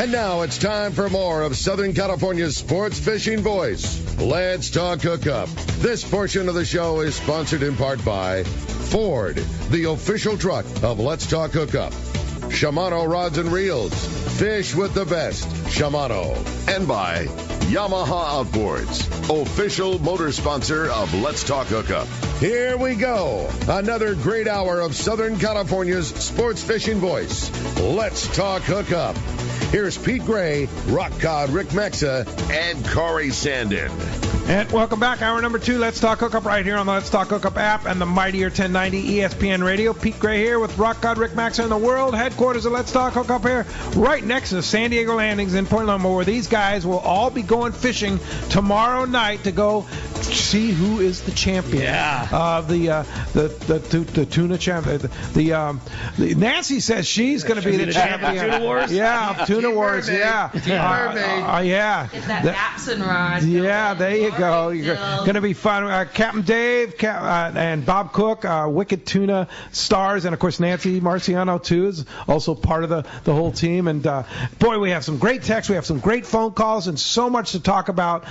And now it's time for more of Southern California's sports fishing voice. Let's talk hookup. This portion of the show is sponsored in part by Ford, the official truck of Let's Talk Hookup. Shimano Rods and Reels. Fish with the best. Shimano. And by Yamaha Outboards, official motor sponsor of Let's Talk Hookup. Here we go. Another great hour of Southern California's sports fishing voice. Let's Talk Hookup. Here's Pete Gray, Rock Cod Rick Mexa, and Corey Sandin. And welcome back. Hour number 2, Let's Talk Hookup, right here on the Let's Talk Hookup app and the mightier 1090 ESPN Radio. Pete Gray here with Rock God Rick Maxa in the world headquarters of Let's Talk Hookup here, right next to the San Diego Landings in Point Loma, where these guys will all be going fishing tomorrow night to go see who is the champion. The Tuna champion. The Nancy says she's going to be the champion. Tuna Wars? Yeah, Tuna Wars. Yeah. Yeah. It's that Babson rod. Yeah, there you go. You're going to be fun. Captain Dave and Bob Cook, Wicked Tuna stars, and of course Nancy Marciano too is also part of the whole team. And boy, we have some great texts, we have some great phone calls, and so much to talk about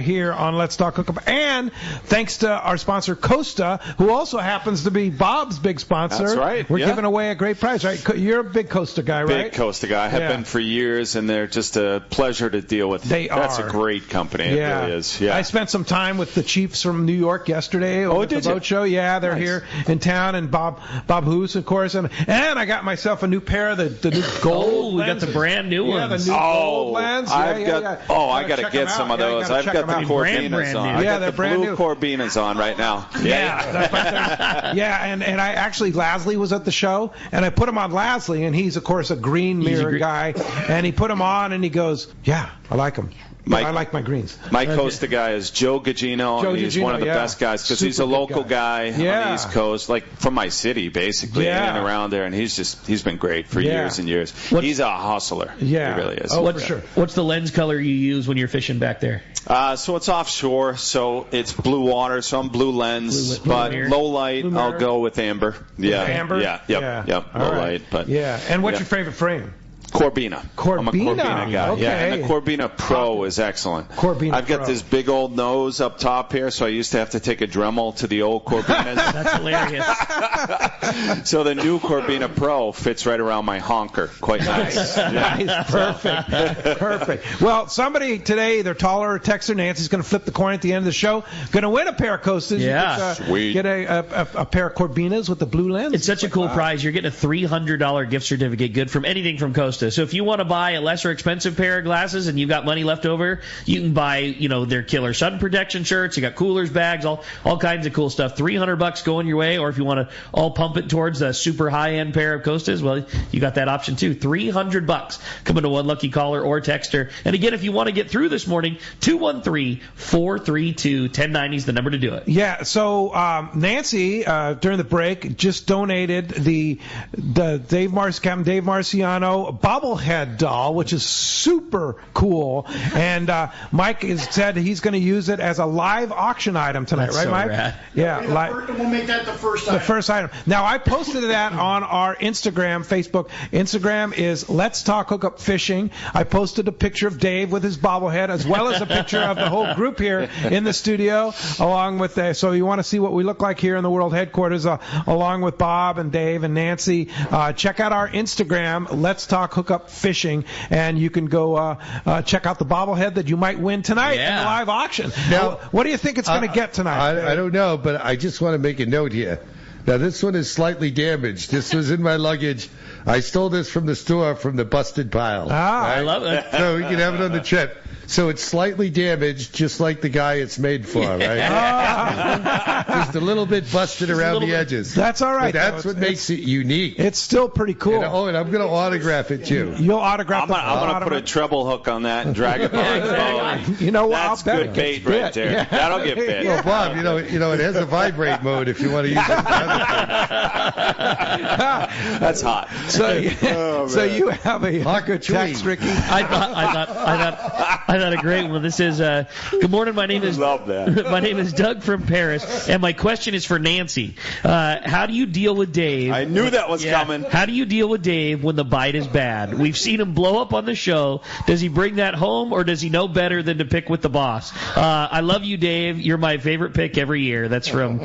here on Let's Talk Hookup. And thanks to our sponsor Costa, who also happens to be Bob's big sponsor. That's right. We're giving away a great prize, right? You're a big Costa guy, right? Big Costa guy. I have been for years, and they're just a pleasure to deal with. That's a great company. It really is. Yeah. I spent some time with the Chiefs from New York yesterday at the boat show. Yeah, they're here in town, and Bob Hoos, of course, and I got myself a new pair of the new gold. We got the brand new ones. The new gold lens. I got to get some of those. I've got the Corbinas on. I got the blue Corbinas on right now. Yeah, and I actually, Lasley was at the show, and I put him on Lasley, and he's of course a green mirror guy, and he put him on, and he goes, "Yeah, I like him." I like my greens. My Costa guy is Joe Gagino. He's one of the best guys because he's a local guy on the East Coast, like from my city, basically, in and around there. And he's been great for years and years. He's a hustler. Yeah. He really is. Oh, for sure. What's the lens color you use when you're fishing back there? So it's offshore, so it's blue water, so I'm blue lens. But low light, I'll go with amber. Yeah. Amber? Yep. Low light. But And what's your favorite frame? Corbina. I'm a Corbina guy. Okay. Yeah, and the Corbina Pro is excellent. I've got this big old nose up top here, so I used to have to take a Dremel to the old Corbinas. That's hilarious. So the new Corbina Pro fits right around my honker. Quite nice. Nice. Perfect. Well, somebody today, either taller or texter, Nancy's going to flip the coin at the end of the show, going to win a pair of Costas. Yeah. Sweet. Get a pair of Corbinas with the blue lens. It's such a cool prize. You're getting a $300 gift certificate, good from anything from Costa. So if you want to buy a lesser expensive pair of glasses and you've got money left over, you can buy, their killer sun protection shirts. You got coolers, bags, all kinds of cool stuff. $300 going your way, or if you want to all pump it towards a super high-end pair of Costas, well, you got that option too. $300 coming to one lucky caller or texter. And again, if you want to get through this morning, 213-432-1090 is the number to do it. Yeah. So Nancy during the break just donated the Captain Dave Marciano bobblehead doll, which is super cool. And Mike has said he's going to use it as a live auction item tonight. That's right, so Mike? Rad. Yeah. We'll make that the first item. The first item. Now, I posted that on our Instagram, Facebook. Instagram is Let's Talk Hookup Fishing. I posted a picture of Dave with his bobblehead, as well as a picture of the whole group here in the studio, along with so you want to see what we look like here in the world headquarters, along with Bob and Dave and Nancy. Check out our Instagram, Let's Talk Hookup Fishing, and you can go check out the bobblehead that you might win tonight in the live auction. Now, what do you think it's going to get tonight? I don't know, but I just want to make a note here. Now, this one is slightly damaged. This was in my luggage. I stole this from the store from the busted pile. I love it. So we can have it on the trip. So it's slightly damaged, just like the guy it's made for, right? Just a little bit busted around the edges. That's all right. But that's what makes it unique. It's still pretty cool. And I'm going to autograph it, too. You'll autograph it. I'm going to put a treble hook on that and drag it behind the boat. You know what? That's good bait right there. Yeah. That'll get bit. Well, Bob, it has a vibrate mode if you want to use it for other things. That's hot. So you have a text, Ricky. I thought I thought a great one. This is, good morning, my name is Love that. My name is Doug from Paris, and my question is for Nancy. How do you deal with Dave? I knew that was coming. How do you deal with Dave when the bite is bad? We've seen him blow up on the show. Does he bring that home, or does he know better than to pick with the boss? I love you, Dave. You're my favorite pick every year. That's from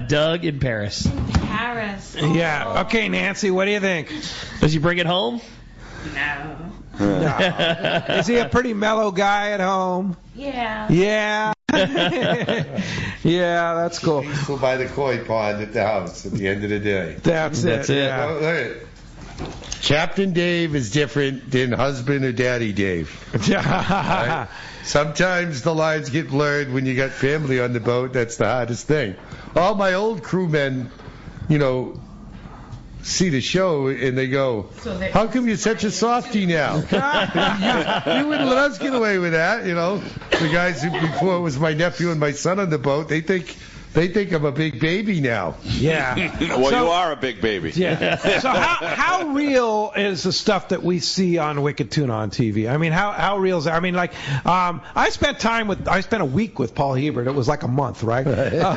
Doug in Paris. Paris. Yeah. Okay, Nancy, what do you think? Does he bring it home? No. No. Is he a pretty mellow guy at home? Yeah. Yeah. Yeah, that's cool. Peaceful by the koi pond at the house at the end of the day. That's it. Yeah. Oh, look at Captain Dave is different than husband or daddy Dave. Right? Sometimes the lines get blurred when you got family on the boat. That's the hardest thing. All my old crewmen, see the show and they go, how come you're such a softie now? you wouldn't let us get away with that, The guys who before it was my nephew and my son on the boat, they think I'm a big baby now. Yeah. Well, you are a big baby. Yeah. So how real is the stuff that we see on Wicked Tuna on TV? I mean, how real is that? I mean, I spent a week with Paul Hebert. It was like a month, right? I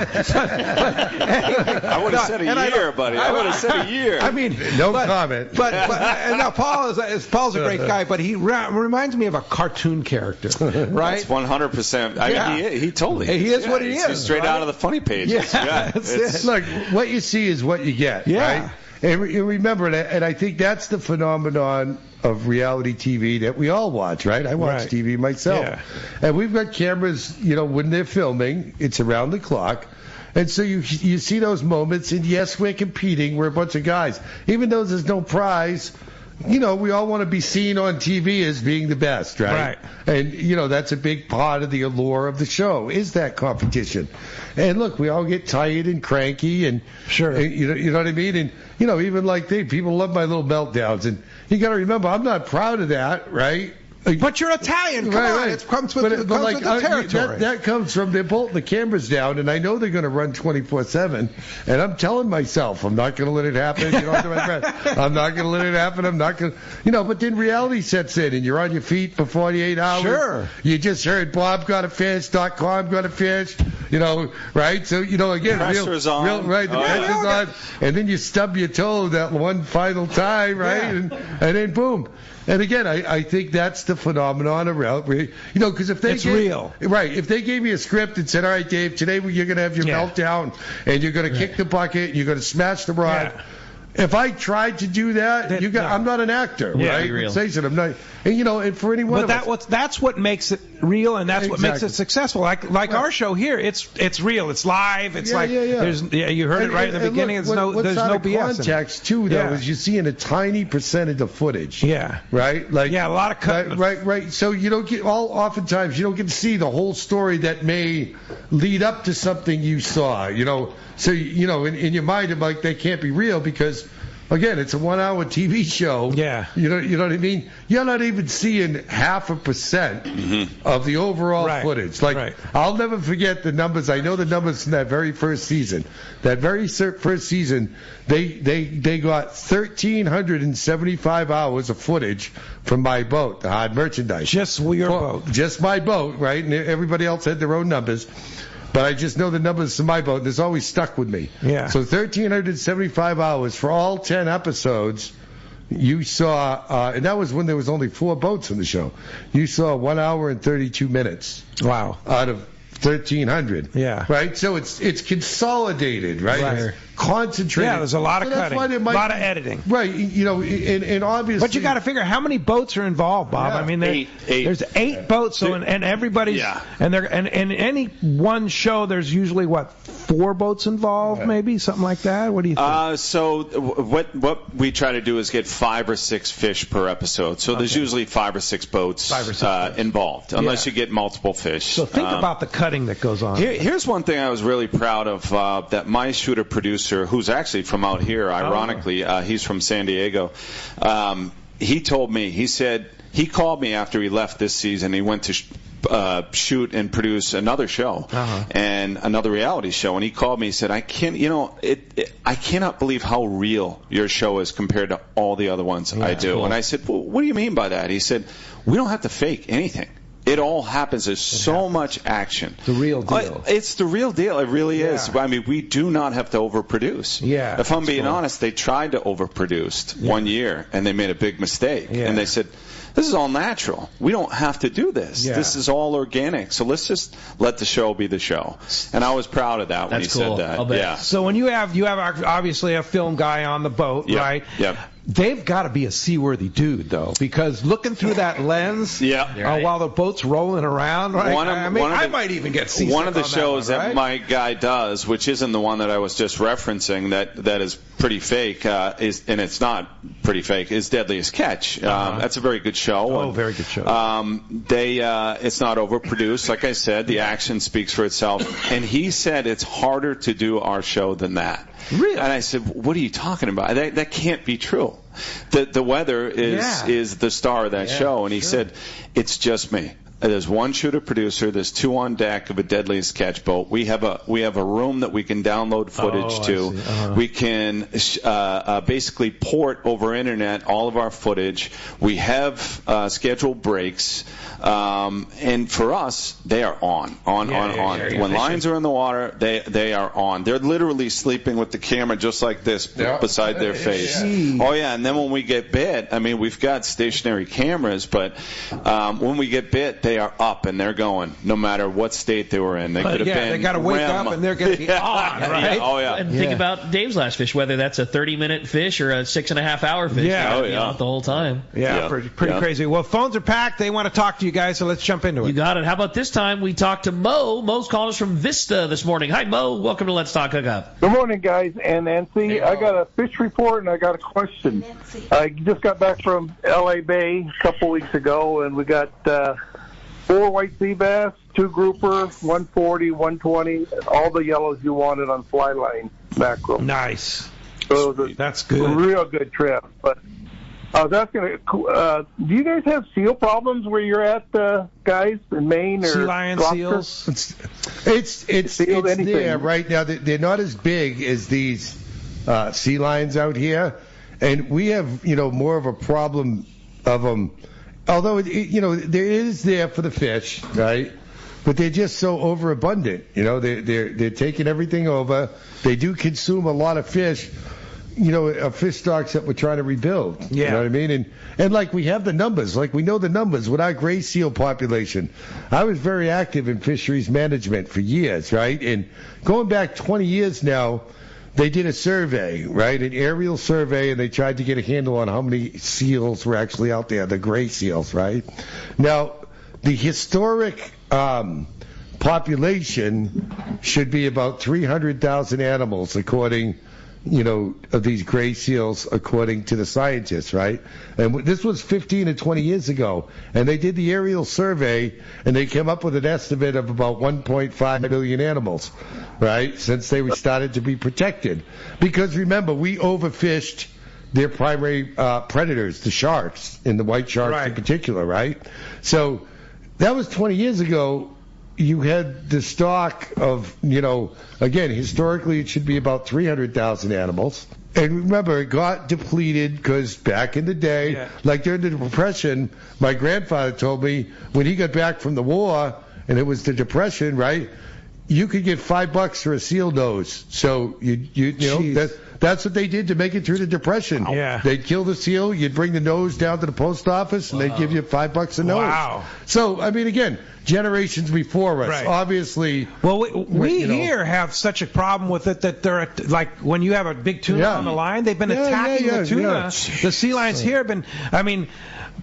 would have said a year, buddy. I would have said a year. I mean, comment. But no, Paul's a great guy, but he reminds me of a cartoon character, right? That's 100%. I mean, he totally he is what he is. He's straight out of the funny pages. Yeah, that's it. Look, what you see is what you get, right? And remember, and I think that's the phenomenon of reality TV that we all watch, right? I watch TV myself. Yeah. And we've got cameras, when they're filming, it's around the clock. And so you see those moments, and yes, we're competing. We're a bunch of guys. Even though there's no prize, we all want to be seen on TV as being the best, right? And, that's a big part of the allure of the show, is that competition. And look, we all get tired and cranky, and sure, and, you know what I mean? And, even like people love my little meltdowns. And you got to remember, I'm not proud of that, right? But you're Italian. Come on. It comes with the territory. That comes from they're bolting the cameras down, and I know they're going to run 24/7. And I'm telling myself, I'm not going to let it happen. I'm not going to let it happen. I'm not going to, But then reality sets in, and you're on your feet for 48 hours. Sure. You just heard BobGottaFish.com got a fish. Right? So again, pressure's on. Right? The pressure's on, and then you stub your toe that one final time, right? And then boom. And again, I think that's the phenomenon around, because if they real, right? If they gave me a script and said, "All right, Dave, today you're going to have your meltdown, and you're going to kick the bucket, you're going to smash the rod." Yeah. If I tried to do that, I'm not an actor, right? Real. I'm not, and for anyone. But that's what makes it real, and that's what makes it successful. Like our show here, it's real, it's live, it's you heard it right at the beginning. Look, there's no BS. Context too, though, is you see in a tiny percentage of footage. Yeah. Right. A lot of cut. Right. So you don't get oftentimes you don't get to see the whole story that may lead up to something you saw. So in your mind, I'm like, they can't be real because, again, it's a 1-hour TV show. Yeah. You know what I mean? You're not even seeing 0.5% of the overall footage. I'll never forget the numbers. I know the numbers from that very first season. That very first season, they got 1,375 hours of footage from my boat, the Hard Merchandise. Just your boat. Just my boat, right? And everybody else had their own numbers. But I just know the numbers of my boat, and it's always stuck with me. Yeah. So 1,375 hours for all 10 episodes, you saw, and that was when there was only 4 boats in the show. You saw 1 hour and 32 minutes. Wow. Out of 1,300. Yeah. Right? So it's consolidated, right? Right. Concentrated. Yeah, there's a lot of cutting, a lot of editing. Right, and obviously. But you got to figure how many boats are involved, Bob. Yeah. I mean, there's 8 boats, so and everybody's and in any one show there's usually 4 boats involved, maybe something like that. What do you think? So what we try to do is get 5 or 6 fish per episode. So there's usually 5 or 6 boats involved, unless you get multiple fish. So think about the cutting that goes on. Here's one thing I was really proud of that my shooter producer, who's actually from out here, ironically, he's from San Diego. He told me, he said, he called me after he left this season. He went to shoot and produce another show and another reality show. And he called me, he said, I cannot believe how real your show is compared to all the other ones I do. Cool. And I said, well, what do you mean by that? He said, we don't have to fake anything. It all happens. There's so much action. The real deal. It's the real deal. It really is. I mean, we do not have to overproduce. Yeah. If I'm being honest, they tried to overproduce 1 year, and they made a big mistake. Yeah. And they said, this is all natural. We don't have to do this. Yeah. This is all organic. So let's just let the show be the show. And I was proud of that when he said that. I'll bet. Yeah. So when you have obviously a film guy on the boat, right? Yep. They've got to be a seaworthy dude, though, because looking through that lens while the boat's rolling around, right? I might even get seasick. One of the shows that my guy does, which isn't the one that I was just referencing, that is pretty fake, and it's not pretty fake, is Deadliest Catch. That's a very good show. Oh, very good show. It's not overproduced, like I said. The action speaks for itself. And he said it's harder to do our show than that. Really? And I said, what are you talking about? That can't be true. The weather is the star of that show. And he said, it's just me. There's one shooter producer. There's two on deck of a Deadliest Catch boat. We have a room that we can download footage to. We can basically port over internet all of our footage. We have scheduled breaks. And for us, they are on. When lines are in the water, they are on. They're literally sleeping with the camera just like this beside their face. Oh yeah, and then when we get bit, I mean, we've got stationary cameras, but when we get bit, they are up and they're going, no matter what state they were in. They could have been. They got to wake up and they're going to be on, right? Oh yeah. And think about Dave's last fish, whether that's a 30-minute fish or a 6.5-hour fish. The whole time. Pretty crazy. Well, phones are packed. They want to talk to you guys, so let's jump into it. You got it. How about this time we talk to Mo? Mo's calling us from Vista this morning. Hi, Mo. Welcome to Let's Talk Hookup. Good morning, guys. And Nancy, I got a fish report and I got a question. I just got back from L.A. Bay a couple weeks ago, and we got 4 white sea bass, 2 grouper, 140, 120, all the yellows you wanted on fly line mackerel. Nice. So that's good. A real good trip. But I was asking, do you guys have seal problems where you're at, guys, in Maine or sea lion seals? It's there right now. They're not as big as these sea lions out here, and we have more of a problem of them. Although there is there for the fish, right? But they're just so overabundant. They're taking everything over. They do consume a lot of fish. Fish stocks that we're trying to rebuild. Yeah. You know what I mean? And like we have the numbers, like we know the numbers with our gray seal population. I was very active in fisheries management for years, right? And going back 20 years now, they did a survey, right? An aerial survey, and they tried to get a handle on how many seals were actually out there, the gray seals, right? Now, the historic population should be about 300,000 animals, according of these gray seals, according to the scientists, right? And this was 15 to 20 years ago. And they did the aerial survey, and they came up with an estimate of about 1.5 million animals, right, since they started to be protected. Because remember, we overfished their primary predators, the sharks, and the white sharks in particular, right? So that was 20 years ago. You had the stock of, again, historically it should be about 300,000 animals. And remember, it got depleted because back in the day, like during the Depression, my grandfather told me when he got back from the war, and it was the Depression, right, you could get $5 for a seal nose. So, that's what they did to make it through the Depression. Yeah. They'd kill the seal, you'd bring the nose down to the post office, and they'd give you $5 a nose. Wow. So, I mean, again, generations before us, obviously. Well, we here have such a problem with it that they're like when you have a big tuna on the line, they've been attacking the tuna. Yeah. The sea lions here have been. I mean,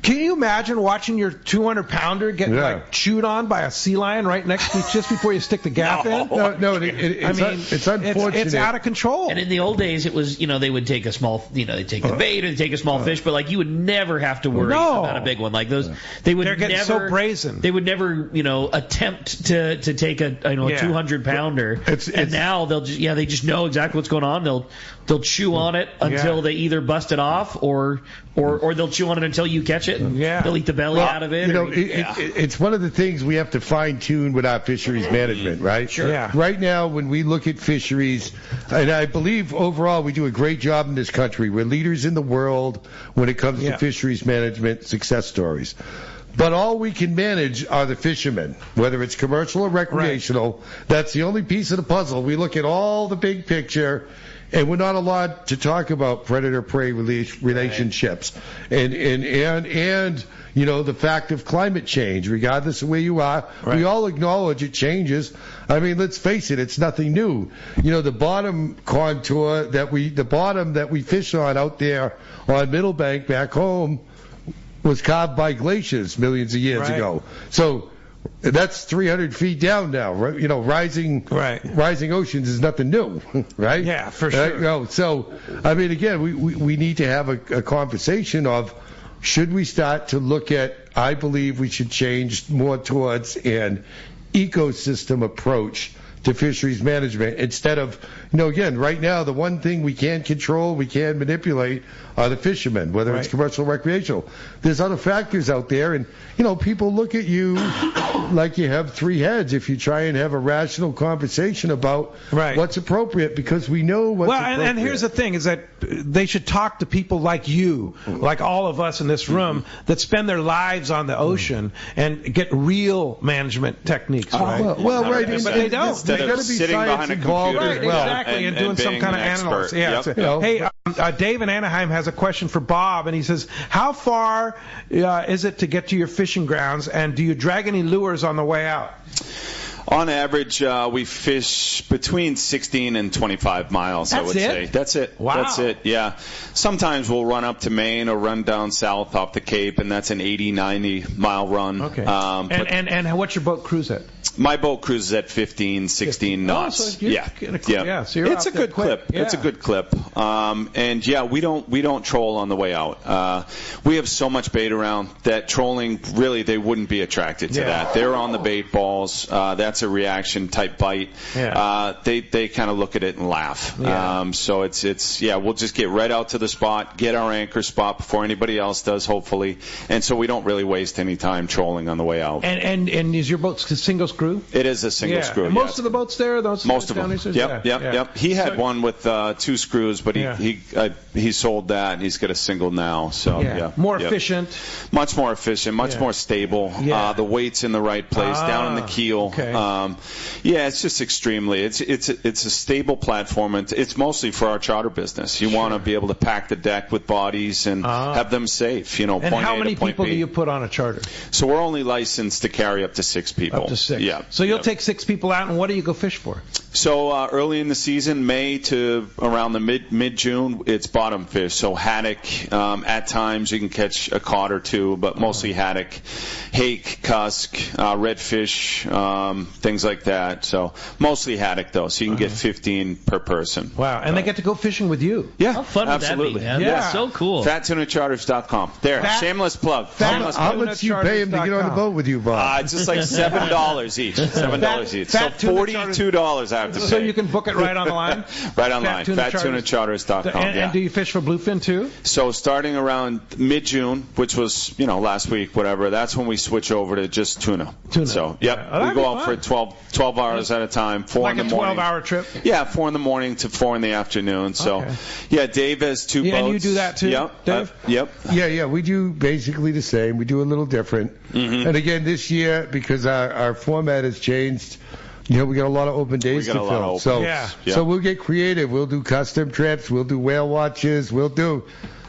can you imagine watching your 200-pounder get chewed on by a sea lion right next to just before you stick the gaff in? No, it's unfortunate. It's out of control. And in the old days, it was they would take a small, they take the bait or they take a small fish, but like you would never have to worry about a big one like those. They're getting so brazen. They would never attempt to take a 200-pounder. And now they'll just they just know exactly what's going on. They'll chew on it until they either bust it off or Or they'll chew on it until you catch it. They'll eat the belly out of it. It's one of the things we have to fine tune with our fisheries management, right? Sure. Yeah. Right now, when we look at fisheries, and I believe overall we do a great job in this country. We're leaders in the world when it comes to fisheries management success stories. But all we can manage are the fishermen, whether it's commercial or recreational. Right. That's the only piece of the puzzle. We look at all the big picture, and we're not allowed to talk about predator-prey relationships. And the fact of climate change, regardless of where you are. Right. We all acknowledge it changes. I mean, let's face it, it's nothing new. The bottom contour that we fish on out there on Middlebank back home was carved by glaciers millions of years ago. So that's 300 feet down now. Rising oceans is nothing new, right? Yeah, for sure. So, I mean, again, we need to have a conversation of, should we start to look at, I believe we should change more towards an ecosystem approach to fisheries management instead of, again, right now, the one thing we can't control, we can't manipulate are the fishermen, whether it's commercial or recreational. There's other factors out there, and, people look at you like you have three heads if you try and have a rational conversation about what's appropriate, because we know what's appropriate. And here's the thing, is that they should talk to people like you, like all of us in this room, that spend their lives on the ocean and get real management techniques, right? Right. But they don't. Instead of sitting behind a computer. Right, exactly, and doing some kind of analysis. Yeah. Hey, Dave in Anaheim has a question for Bob, and he says, how far is it to get to your fishing grounds, and do you drag any lures on the way out? On average, we fish between 16 and 25 miles, I would say. That's it. Wow. That's it, yeah. Sometimes we'll run up to Maine or run down south off the Cape, and that's an 80, 90-mile run. Okay. And what's your boat cruise at? My boat cruises at 15, 16 knots. So so it's a good clip. Yeah. It's a good clip. And we don't troll on the way out. We have so much bait around that trolling, really, they wouldn't be attracted to that. They're on the bait balls. That's a reaction type bite. Yeah. They kind of look at it and laugh. Yeah. So we'll just get right out to the spot, get our anchor spot before anybody else does, hopefully. And so we don't really waste any time trolling on the way out. And is your boat single screw? It is a single screw. And most of the boats there, most of them. Yep. He had one with 2 screws, but he sold that, and he's got a single now. So more efficient. Much more efficient, much more stable. The weight's in the right place, down in the keel. Okay. It's just extremely. It's a stable platform, and it's mostly for our charter business. You want to be able to pack the deck with bodies and have them safe. And how many people do you put on a charter? So we're only licensed to carry up to 6 people. Up to 6. Yeah. So you'll take 6 people out, and what do you go fish for? So early in the season, May to around the mid-June, it's bottom fish. So haddock. At times you can catch a cod or 2, but mostly haddock, hake, cusk, redfish, things like that. So mostly haddock though. So you can get 15 per person. Wow! And they get to go fishing with you. Yeah, how fun absolutely. Would that be, man? That's so cool. FatTunaCharters.com. There, shameless plug. How much you pay him to get on the boat with you, Bob? It's just like $7 each. $7 each. So $42 I have to pay. So you can book it right online? Right online. FatTunaCharters.com. And do you fish for bluefin too? So starting around mid-June, which was, last week, whatever, that's when we switch over to just tuna. So, we go out for 12 hours at a time, 4 in the morning. Like a 12-hour trip? Yeah, 4 in the morning to 4 in the afternoon. So, Dave has 2 boats. And you do that too, Dave? Yep. Yeah, we do basically the same. We do a little different. Mm-hmm. And again, this year, because our format has changed, we got a lot of open days to fill. So we'll get creative. We'll do custom trips. We'll do whale watches. We'll do...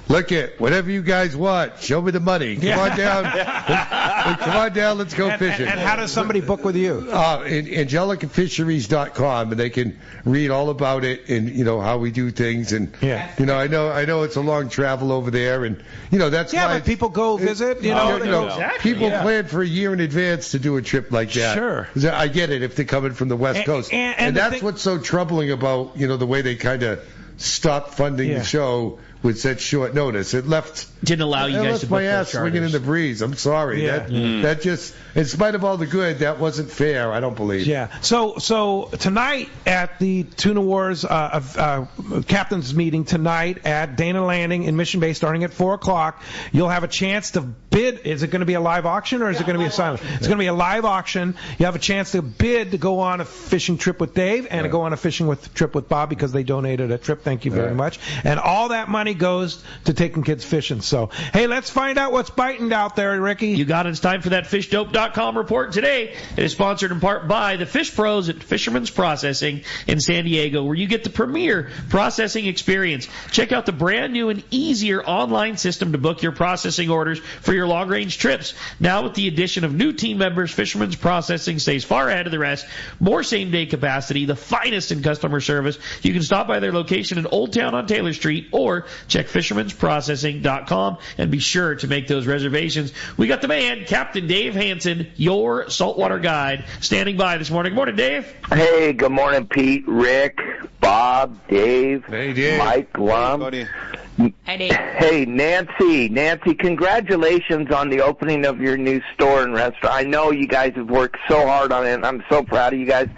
Look it, whatever you guys want. Show me the money. Come on down. Come on down. Let's go fishing. And how does somebody book with you? In AngelicaFisheries.com, and they can read all about it and how we do things. And I know it's a long travel over there, and that's why but people go visit. People plan for a year in advance to do a trip like that. Sure, I get it if they're coming from the West Coast, and that's what's so troubling about the way they kind of stopped funding the show with such short notice. It left didn't allow you guys to book my ass swinging in the breeze. I'm sorry. Yeah. That just, in spite of all the good, that wasn't fair. I don't believe. Yeah. So tonight at the Tuna Wars captain's meeting tonight at Dana Landing in Mission Bay, starting at 4:00, you'll have a chance to bid. Is it going to be a live auction or is it going to be a silent? It's going to be a live auction. You have a chance to bid to go on a fishing trip with Dave and to go on a fishing trip with Bob because they donated a trip. Thank you very much. And all that money goes to taking kids fishing. So, hey, let's find out what's biting out there, Ricky. You got it. It's time for that FishDope.com report today. It is sponsored in part by the Fish Pros at Fisherman's Processing in San Diego, where you get the premier processing experience. Check out the brand new and easier online system to book your processing orders for your long-range trips. Now with the addition of new team members, Fisherman's Processing stays far ahead of the rest. More same-day capacity, the finest in customer service. You can stop by their location in Old Town on Taylor Street or check fishermansprocessing.com and be sure to make those reservations. We got the man, Captain Dave Hansen, your saltwater guide, standing by this morning. Good morning, Dave. Hey, good morning, Pete, Rick, Bob, Dave, Mike, Lum. Hey, Hi, Dave. Hey, Nancy. Nancy, congratulations on the opening of your new store and restaurant. I know you guys have worked so hard on it, and I'm so proud of you guys.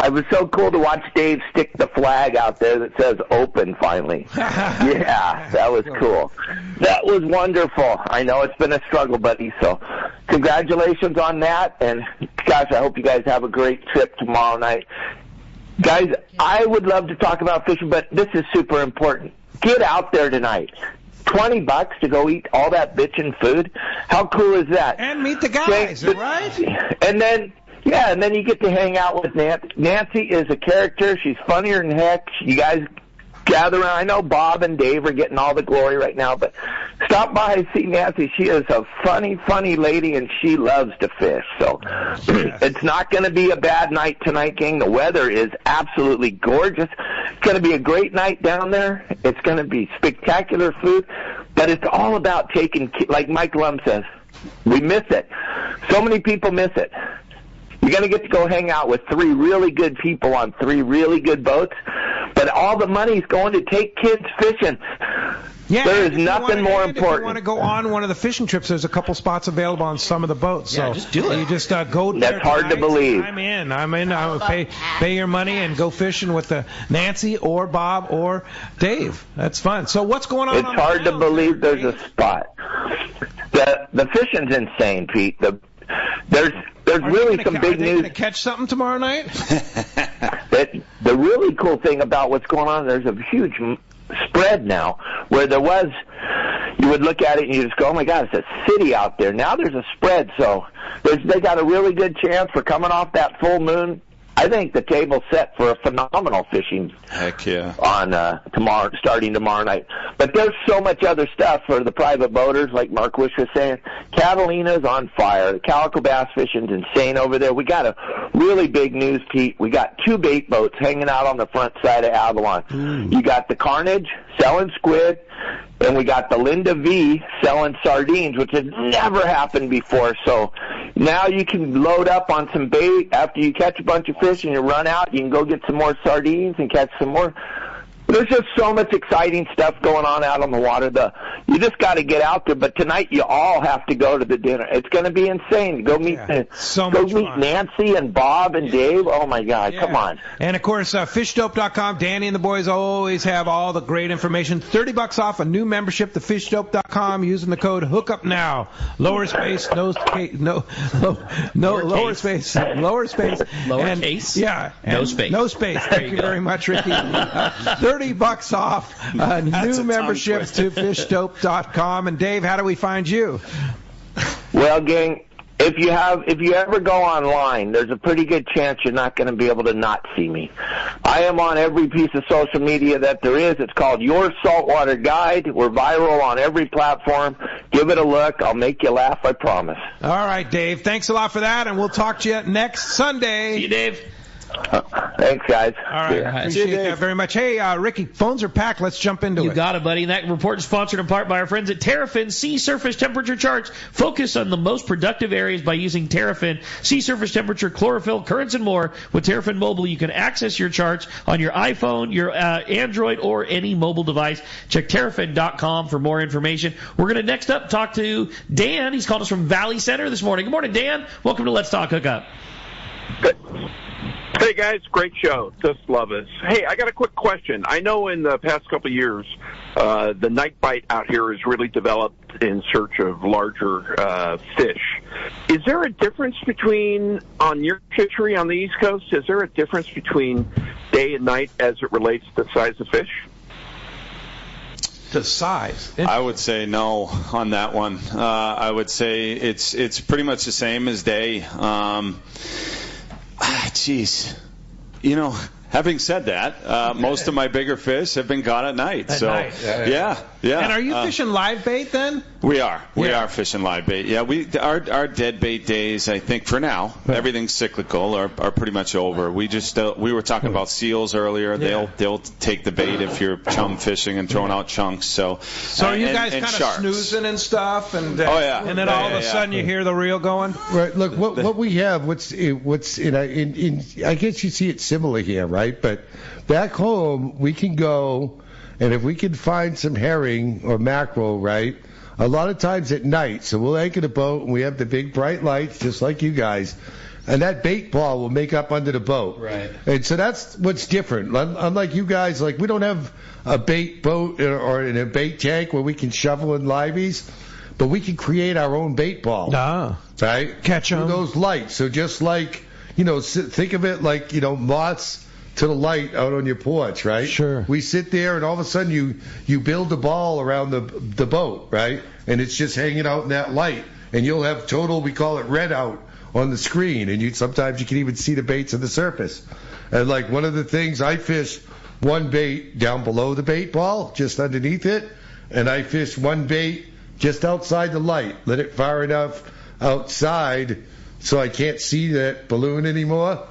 It was so cool to watch Dave stick the flag out there that says open finally. Yeah, that was cool. That was wonderful. I know it's been a struggle, buddy, so congratulations on that, and gosh, I hope you guys have a great trip tomorrow night. Guys, I would love to talk about fishing, but this is super important. Get out there tonight. $20 to go eat all that bitchin' food. How cool is that? And meet the guys, right? And then you get to hang out with Nancy. Nancy is a character. She's funnier than heck. You guys gather around. I know Bob and Dave are getting all the glory right now, but stop by and see Nancy. She is a funny lady, and she loves to fish. So it's not going to be a bad night tonight, gang. The weather is absolutely gorgeous. It's going to be a great night down there. It's going to be spectacular food, but it's all about taking, like Mike Lum says, we miss it. So many people miss it. You're going to get to go hang out with 3 really good people on 3 really good boats, but all the money's going to take kids fishing. Yeah, there is nothing more important. If you want to go on one of the fishing trips, there's a couple spots available on some of the boats. Yeah, so just do it. You just go there. That's hard to believe. I'm in. I would pay your money and go fishing with Nancy or Bob or Dave. That's fun. So what's going on? It's hard to believe there's a spot. The fishing's insane, Pete. There's really some big news. Are they going to catch something tomorrow night? The really cool thing about what's going on, there's a huge spread now, where there was, you would look at it and you just go, oh my God, it's a city out there. Now there's a spread, so they got a really good chance for coming off that full moon. I think the table's set for a phenomenal fishing. Heck yeah. On starting tomorrow night. But there's so much other stuff for the private boaters, like Mark Wish was saying. Catalina's on fire. The calico bass fishing's insane over there. We got a really big news, Pete. We got 2 bait boats hanging out on the front side of Avalon. You got the Carnage selling squid, and we got the Linda V selling sardines, which has never happened before. So now you can load up on some bait after you catch a bunch of fish and you run out. You can go get some more sardines and catch some more. There's just so much exciting stuff going on out on the water. You just got to get out there. But tonight you all have to go to the dinner. It's going to be insane. Go meet Nancy and Bob and Dave. Oh my God, come on! And of course, FishDope.com. Danny and the boys always have all the great information. $30 off a new membership to FishDope.com using the code Hookup Now. Lowercase, lowercase. Yeah, no space. No space. Thank you very much, Ricky. $30 off a new membership to FishDope.com. And Dave, how do we find you? Well, gang, if you ever go online, there's a pretty good chance you're not going to be able to not see me. I am on every piece of social media that there is. It's called Your Saltwater Guide. We're viral on every platform. Give it a look. I'll make you laugh, I promise. All right, Dave. Thanks a lot for that, and we'll talk to you next Sunday. See you, Dave. Thanks, guys. All right. Appreciate that very much. Hey, Ricky, phones are packed. Let's jump into it. You got it, buddy. And that report is sponsored in part by our friends at Terrafin. Sea surface temperature charts. Focus on the most productive areas by using Terrafin. Sea surface temperature, chlorophyll, currents, and more. With Terrafin Mobile, you can access your charts on your iPhone, your Android, or any mobile device. Check Terrafin.com for more information. We're going to next up talk to Dan. He's called us from Valley Center this morning. Good morning, Dan. Welcome to Let's Talk Hookup. Good. Hey, guys. Great show. Just love it. Hey, I got a quick question. I know in the past couple of years, the night bite out here has really developed in search of larger fish. Is there a difference between, on your fishery on the East Coast, is there a difference between day and night as it relates to the size of fish? The size? I would say no on that one. I would say it's pretty much the same as day. Jeez. Having said that, most of my bigger fish have been caught at night. Yeah. And are you fishing live bait then? We are. We are fishing live bait. Yeah, our dead bait days, I think, for now, everything's cyclical, are pretty much over. We were talking about seals earlier. They'll take the bait if you're chum fishing and throwing out chunks. So are you guys kind of snoozing and stuff? And and then all of a sudden you hear the reel going. Right. Look, what we have. What's I guess you see it similar here, right? But back home, we can go, and if we can find some herring or mackerel, right, a lot of times at night, so we'll anchor the boat, and we have the big bright lights, just like you guys, and that bait ball will make up under the boat. Right. And so that's what's different. Unlike you guys, like, we don't have a bait boat or in a bait tank where we can shovel in liveys, but we can create our own bait ball. Right? Catch them. Those lights. So just like, think of it like, moths to the light out on your porch, right? Sure. We sit there, and all of a sudden you build a ball around the boat, right? And it's just hanging out in that light, and you'll have total, we call it red out on the screen, and sometimes you can even see the baits on the surface. And like one of the things, I fish one bait down below the bait ball, just underneath it, and I fish one bait just outside the light, let it far enough outside so I can't see that balloon anymore.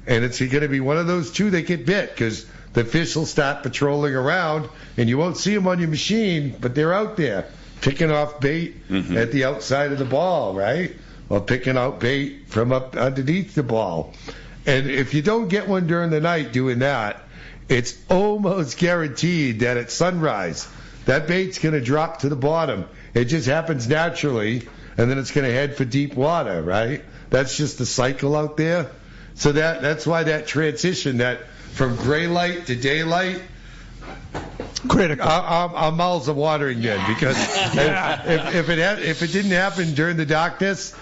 And it's going to be one of those two that get bit, because the fish will start patrolling around, and you won't see them on your machine, but they're out there picking off bait at the outside of the ball, right? Or picking out bait from up underneath the ball. And if you don't get one during the night doing that, it's almost guaranteed that at sunrise, that bait's going to drop to the bottom. It just happens naturally, and then it's going to head for deep water, right? That's just the cycle out there. So that's why that transition, that from gray light to daylight, critical. Our mouths are watering then, because if it didn't happen during the darkness,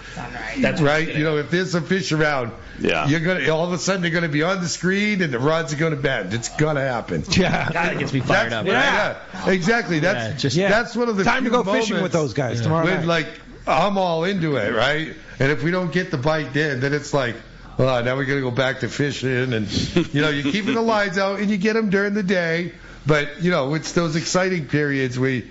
that's right? If there's some fish around, you're gonna all of a sudden they're gonna be on the screen and the rods are gonna bend. It's gonna happen. Yeah, that gets me fired up. Yeah, exactly. That's one of the time to go fishing with those guys tomorrow night. Like I'm all into it, right? And if we don't get the bite then it's like, well, now we're going to go back to fishing, and, you're keeping the lines out, and you get them during the day, but, it's those exciting periods where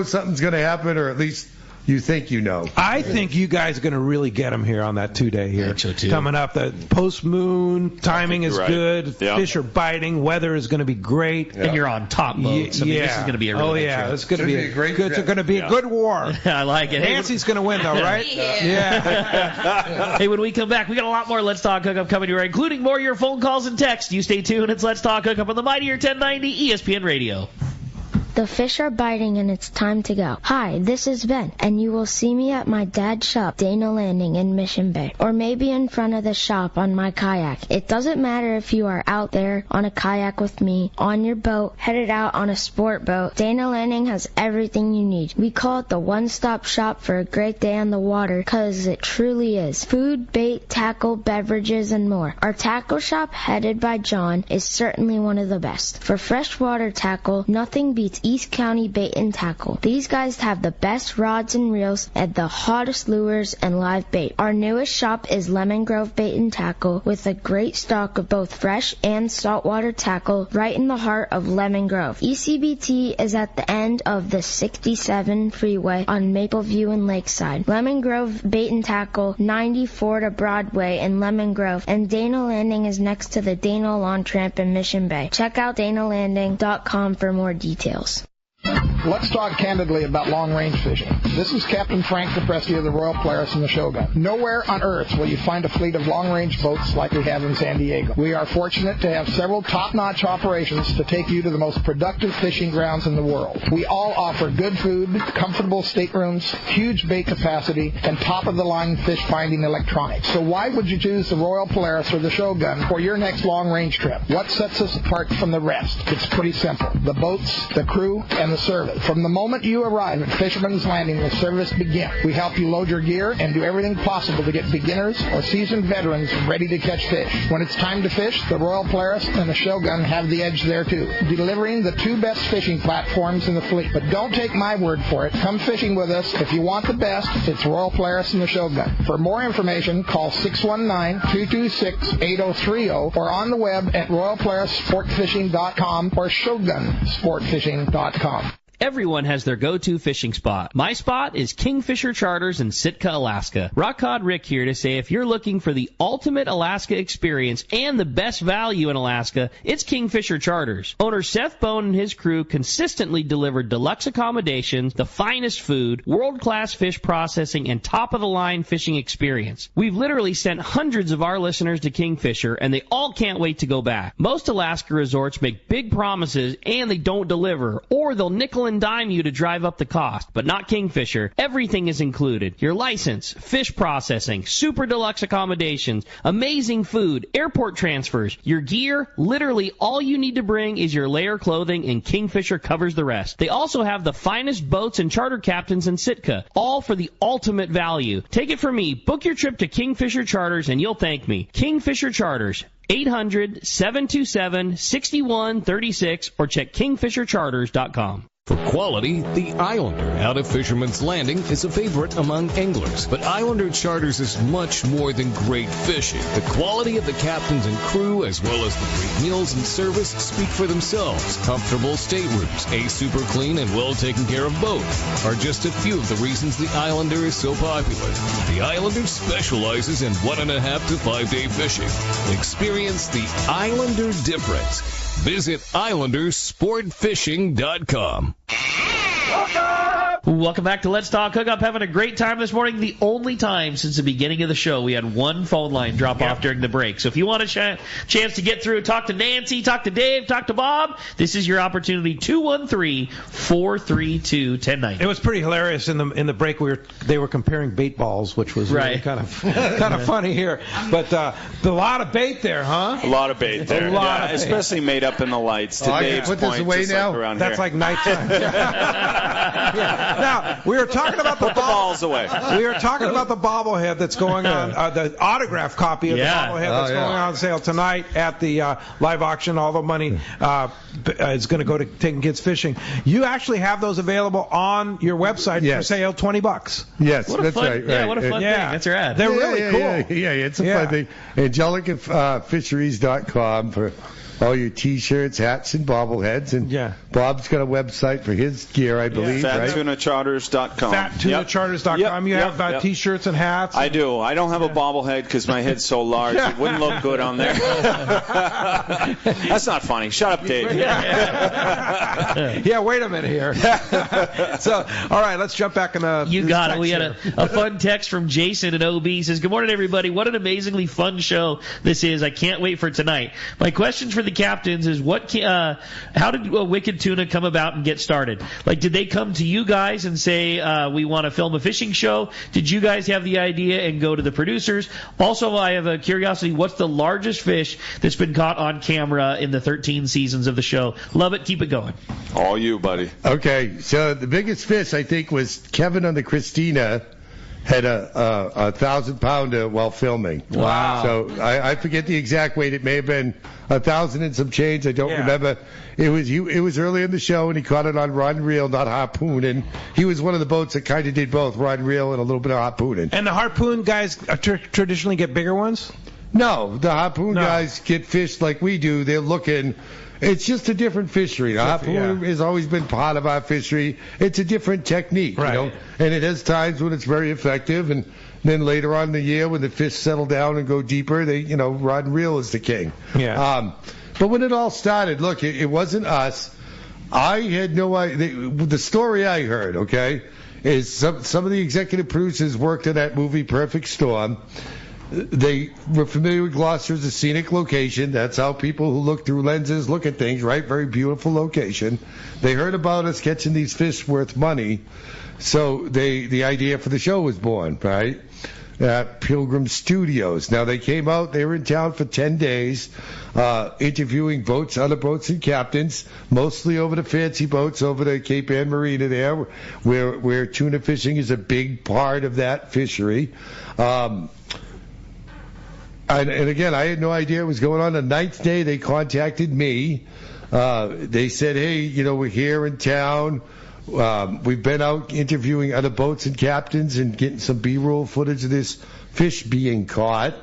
something's going to happen, or at least you think I think you guys are going to really get them here on that 2-day here. Coming up, the post-moon, timing is good, fish are biting, weather is going to be great. And you're on top boat, so this is going to be a really good trip. It's going to be a great trip. It's going to be a good war. I like it. Nancy's going to win, though, right? Yeah. Hey, when we come back, we got a lot more Let's Talk Hookup coming to you, including more of your phone calls and texts. You stay tuned. It's Let's Talk Hookup on the Mightier 1090 ESPN Radio. The fish are biting and it's time to go. Hi, this is Ben, and you will see me at my dad's shop, Dana Landing in Mission Bay, or maybe in front of the shop on my kayak. It doesn't matter if you are out there on a kayak with me, on your boat, headed out on a sport boat. Dana Landing has everything you need. We call it the one-stop shop for a great day on the water, because it truly is. Food, bait, tackle, beverages, and more. Our tackle shop, headed by John, is certainly one of the best. For freshwater tackle, nothing beats East County Bait and Tackle. These guys have the best rods and reels and the hottest lures and live bait. Our newest shop is Lemon Grove Bait and Tackle with a great stock of both fresh and saltwater tackle right in the heart of Lemon Grove. ECBT is at the end of the 67 freeway on Mapleview and Lakeside. Lemon Grove Bait and Tackle, 94 to Broadway in Lemon Grove, and Dana Landing is next to the Dana Lawn Tramp in Mission Bay. Check out DanaLanding.com for more details. Let's talk candidly about long-range fishing. This is Captain Frank DePresti of the Royal Polaris and the Shogun. Nowhere on Earth will you find a fleet of long-range boats like we have in San Diego. We are fortunate to have several top-notch operations to take you to the most productive fishing grounds in the world. We all offer good food, comfortable staterooms, huge bait capacity, and top-of-the-line fish-finding electronics. So why would you choose the Royal Polaris or the Shogun for your next long-range trip? What sets us apart from the rest? It's pretty simple. The boats, the crew, and the service. From the moment you arrive at Fisherman's Landing, the service begins. We help you load your gear and do everything possible to get beginners or seasoned veterans ready to catch fish. When it's time to fish, the Royal Polaris and the Shogun have the edge there too, delivering the two best fishing platforms in the fleet. But don't take my word for it. Come fishing with us. If you want the best, it's Royal Polaris and the Shogun. For more information, call 619-226-8030 or on the web at royalpolarissportfishing.com or shogunsportfishing.com. Everyone has their go-to fishing spot. My spot is Kingfisher Charters in Sitka, Alaska. Rock Cod Rick here to say if you're looking for the ultimate Alaska experience and the best value in Alaska, it's Kingfisher Charters. Owner Seth Bone and his crew consistently deliver deluxe accommodations, the finest food, world-class fish processing, and top-of-the-line fishing experience. We've literally sent hundreds of our listeners to Kingfisher, and they all can't wait to go back. Most Alaska resorts make big promises, and they don't deliver, or they'll nickel and dime you to drive up the cost, but not Kingfisher. Everything is included. Your license, fish processing, super deluxe accommodations, amazing food, airport transfers, your gear. Literally all you need to bring is your layer clothing, and Kingfisher covers the rest. They also have the finest boats and charter captains in Sitka, all for the ultimate value. Take it from me. Book your trip to Kingfisher Charters and you'll thank me. Kingfisher Charters, 800-727-6136 or check kingfishercharters.com. For quality, the Islander out of Fisherman's Landing is a favorite among anglers. But Islander Charters is much more than great fishing. The quality of the captains and crew, as well as the great meals and service, speak for themselves. Comfortable staterooms, a super clean and well taken care of boat are just a few of the reasons the Islander is so popular. The Islander specializes in 1.5 to 5 day fishing. Experience the Islander difference. Visit IslanderSportFishing.com. Welcome back to Let's Talk Hookup. Having a great time this morning. The only time since the beginning of the show we had one phone line drop off during the break. So if you want a chance to get through, talk to Nancy, talk to Dave, talk to Bob, this is your opportunity. 213-432-1090. It was pretty hilarious in the break. They were comparing bait balls, which was really kind of funny here. But a lot of bait there, huh? A lot of bait there. Especially made up in the lights. To Dave's put point, this away now. Like that's like nighttime. Now, we were talking about the balls away. We were talking about the bobblehead that's going on, the autograph copy of the bobblehead that's going on sale tonight at the live auction. All the money is going to go to taking kids fishing. You actually have those available on your website for sale, $20. Yes, what a that's fun, right. Yeah, what a fun thing. That's rad. They're really cool. Yeah, it's a fun thing. AngelicaFisheries.com for all your T-shirts, hats, and bobbleheads. And Bob's got a website for his gear, I believe, right? FatTunaCharters.com. FatTunaCharters.com. You have T-shirts and hats. I do. I don't have a bobblehead because my head's so large. It wouldn't look good on there. That's not funny. Shut up, Dave. Yeah, wait a minute here. So, all right, let's jump back in the. You got it. We had a fun text from Jason in OB. He says, "Good morning, everybody. What an amazingly fun show this is. I can't wait for tonight. My questions for the captains is how did Wicked Tuna come about and get started? Like, did they come to you guys and say, we want to film a fishing show? Did you guys have the idea and go to the producers? Also, I have a curiosity, what's the largest fish that's been caught on camera in the 13 seasons of the show? Love it. Keep it going." All you, buddy. Okay, so the biggest fish, I think, was Kevin on the Christina had a 1,000-pounder while filming. Wow. So I forget the exact weight. It may have been 1,000 and some change. I don't remember. It was early in the show, and he caught it on rod and reel, not harpoon. And he was one of the boats that kind of did both, rod and reel and a little bit of harpooning. And the harpoon guys traditionally get bigger ones? No, the harpoon guys get fish like we do. They're looking. It's just a different fishery. The harpoon has always been part of our fishery. It's a different technique, right. you know. And it has times when it's very effective, and then later on in the year when the fish settle down and go deeper, they, you know, rod and reel is the king. Yeah. But when it all started, look, it wasn't us. I had no idea. The story I heard, okay, is some of the executive producers worked on that movie Perfect Storm. They were familiar with Gloucester as a scenic location. That's how people who look through lenses look at things, right? Very beautiful location. They heard about us catching these fish worth money, so the idea for the show was born, right? At Pilgrim Studios. Now, they came out, they were in town for 10 days, interviewing boats, other boats and captains, mostly over the fancy boats over the Cape Ann Marina there, where tuna fishing is a big part of that fishery. And again, I had no idea what was going on. The 9th day, they contacted me. They said, hey, you know, we're here in town. We've been out interviewing other boats and captains and getting some B-roll footage of this fish being caught.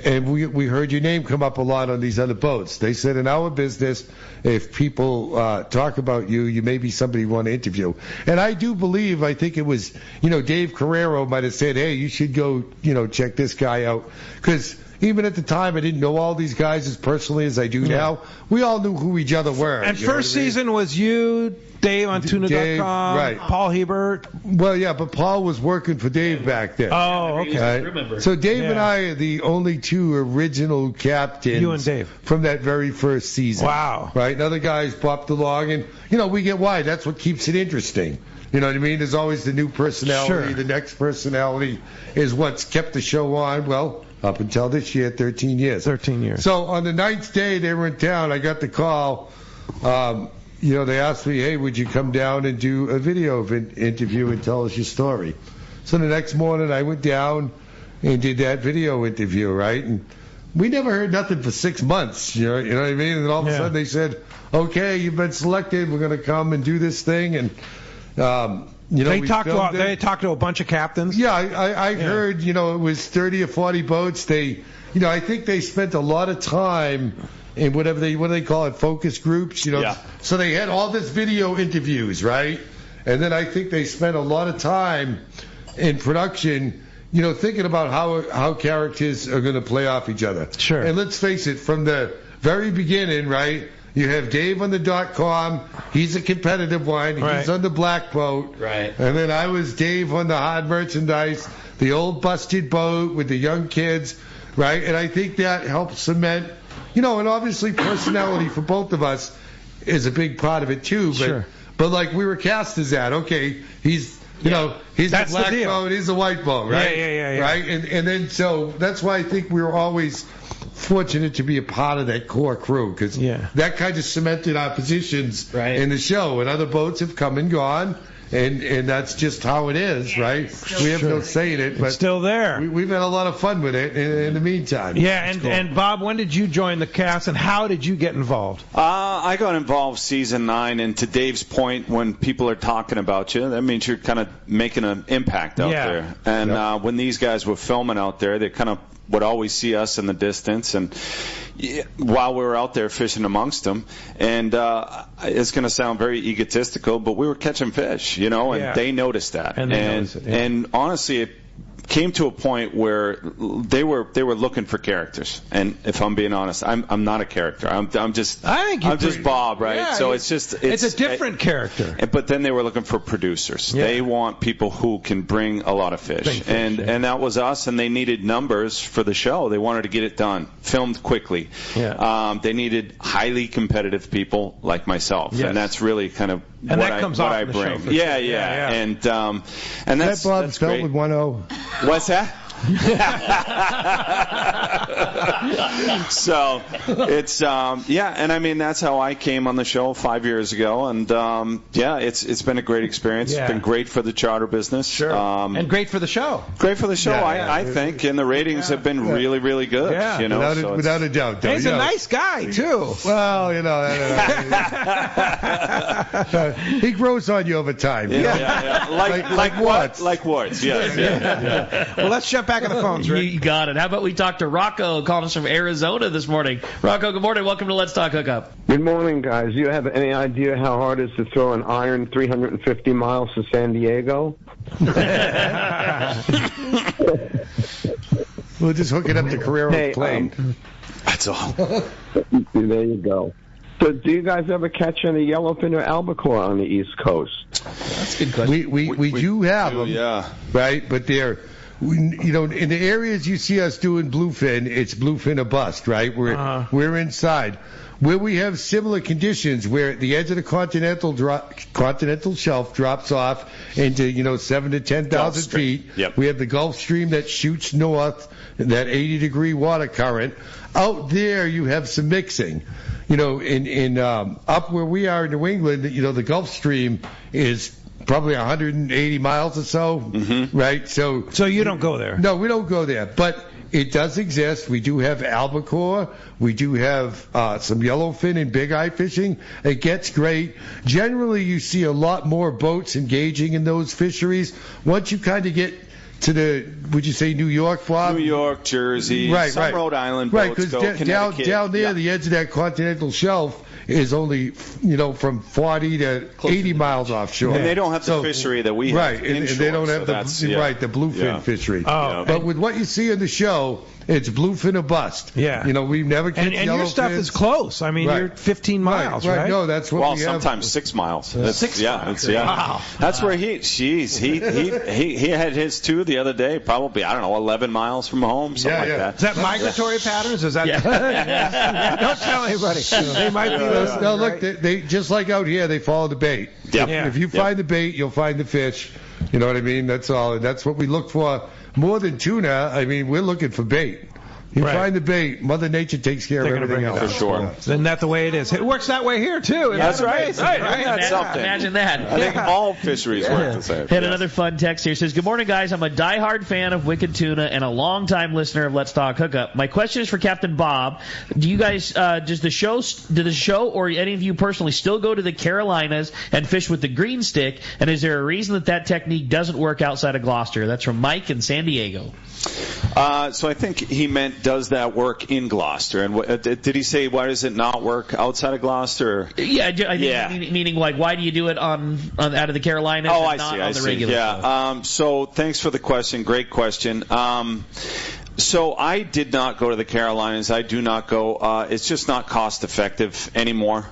And we heard your name come up a lot on these other boats. They said, in our business, if people talk about you, you may be somebody you want to interview. And I do believe, I think it was, you know, Dave Carrero might have said, hey, you should go, you know, check this guy out. Because even at the time, I didn't know all these guys as personally as I do now. We all knew who each other were. And first season was you, Dave on Tuna.com, right. Paul Hebert. Well, yeah, but Paul was working for Dave back then. Oh, okay. Right? So Dave and I are the only two original captains. You and Dave. From that very first season. Wow. Right? And other guys popped along, and, you know, we get why. That's what keeps it interesting. You know what I mean? There's always the new personality. Sure. The next personality is what's kept the show on, well, up until this year, 13 years. 13 years. So on the 9th day they were in town, I got the call. You know, they asked me, hey, would you come down and do a video interview and tell us your story? So the next morning I went down and did that video interview, right? And we never heard nothing for 6 months, you know what I mean? And all of a sudden they said, okay, you've been selected. We're going to come and do this thing. And, you know, they talked to a bunch of captains. Yeah, I heard, you know, it was 30 or 40 boats. They, you know, I think they spent a lot of time in what do they call it, focus groups, you know. Yeah. So they had all this video interviews, right? And then I think they spent a lot of time in production, you know, thinking about how characters are going to play off each other. Sure. And let's face it, from the very beginning, right? You have Dave on the .com. He's a competitive one. Right. He's on the black boat. Right. And then I was Dave on the hard merchandise, the old busted boat with the young kids, right? And I think that helps cement, you know, and obviously personality for both of us is a big part of it too. But like we were cast as that. Okay, he's, you know, he's the black boat, he's the white boat, right? Yeah. Right? And then so that's why I think we were always fortunate to be a part of that core crew, because that kind of cemented our positions in the show. And other boats have come and gone, and that's just how it is, right? We have no say in it, but it's still there. We've had a lot of fun with it in the meantime. Yeah, and Bob, when did you join the cast, and how did you get involved? I got involved season 9, and to Dave's point, when people are talking about you, that means you're kind of making an impact out there. And when these guys were filming out there, they kind of would always see us in the distance, and while we were out there fishing amongst them, and it's going to sound very egotistical, but we were catching fish, you know, and they noticed that, and honestly, it came to a point where they were looking for characters, and if I'm being honest, I'm not a character. I'm just Bob, right? Yeah, so it's a different character. But then they were looking for producers. They want people who can bring a lot of fish, and that was us. And they needed numbers for the show. They wanted to get it done, filmed quickly. They needed highly competitive people like myself, and that's really kind of what I bring. And that's Bob spelled great. with 1 O. What's that? So it's and I mean that's how I came on the show 5 years ago, and it's been a great experience. It's been great for the charter business, sure, and great for the show. Great for the show, I think, and the ratings have been really, really good. Yeah. You know, without a doubt. He's a nice guy too. Well, he grows on you over time. Yeah. Like what? Like warts. Yes. Yeah. Well, let's jump back on the phones, Rick. You got it. How about we talk to Rocco, calling us from Arizona this morning. Rocco, good morning. Welcome to Let's Talk Hookup. Good morning, guys. Do you have any idea how hard it is to throw an iron 350 miles to San Diego? We'll just hook it up to Carrero's plane. That's all. There you go. So do you guys ever catch any yellowfin or albacore on the East Coast? That's a good question. We do have them, right? But they're, in the areas you see us doing bluefin, it's bluefin or bust, right? We're inside. Where we have similar conditions, where the edge of the continental shelf drops off into 7,000 to 10,000 feet. Yep. We have the Gulf Stream that shoots north, that 80-degree water current. Out there, you have some mixing. In up where we are in New England, the Gulf Stream is probably 180 miles or so, right? So you don't go there? No, we don't go there, but it does exist. We do have albacore. We do have some yellowfin and big eye fishing. It gets great. Generally, you see a lot more boats engaging in those fisheries. Once you kind of get to would you say New York, Bob? New York, Jersey, some Rhode Island boats go. Because down there, the edge of that continental shelf is only, from 40 to 80 miles offshore. And they don't have the fishery that we have. Right, and they don't have the bluefin fishery. But with what you see in the show, it's bluefin or bust. Yeah. We've never catch and your stuff is close. I mean, you're 15 miles, right? No, that's what we have. Sometimes 6 miles. 6 miles. Wow. That's where he had his too the other day, probably, 11 miles from home, something like that. Is that migratory patterns? Is that? Don't tell anybody. They might be listening. No, look, they just like out here, they follow the bait. Yep. If you find the bait, you'll find the fish. You know what I mean? That's all. And that's what we look for. More than tuna, I mean, we're looking for bait. You find the bait, Mother Nature takes care of everything else. For sure. Isn't that the way it is? It works that way here, too. That's right. Imagine that. I think all fisheries work the same. Had another fun text here. It says, good morning, guys. I'm a diehard fan of Wicked Tuna and a longtime listener of Let's Talk Hookup. My question is for Captain Bob. Do you guys, do the show or any of you personally still go to the Carolinas and fish with the green stick? And is there a reason that technique doesn't work outside of Gloucester? That's from Mike in San Diego. So I think he meant, does that work in Gloucester? And did he say, why does it not work outside of Gloucester? Meaning like, why do you do it on out of the Carolinas and not on the regular? Yeah. So thanks for the question. Great question. So I did not go to the Carolinas. I do not go. It's just not cost effective anymore.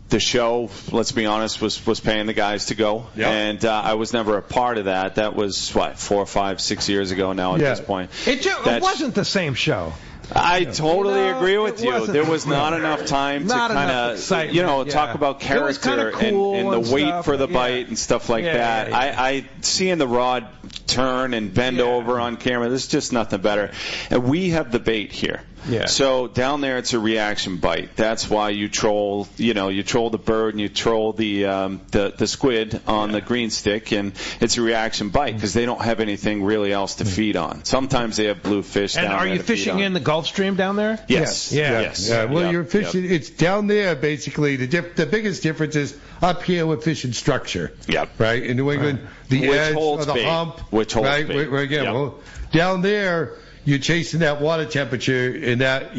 The show, let's be honest, was paying the guys to go, and I was never a part of that. That was 4, 5, 6 years ago now. At this point, it wasn't the same show. I totally agree with you. There was not enough time to kind of, talk about character and the weight for the bite and stuff like that. I seeing the rod turn and bend over on camera, there's just nothing better. And we have the bait here. Yeah. So down there, it's a reaction bite. That's why you troll the bird and you troll the squid on the green stick, and it's a reaction bite because they don't have anything really else to feed on. Sometimes they have bluefish down there. And are you fishing in the Gulf Stream down there? Yes. Yes. Yeah. Well, you're fishing. It's down there basically. The biggest difference is up here we're fishing structure. Yep. Right in New England, the edge or the hump. Which holds bait. Well, down there, you're chasing that water temperature, and that,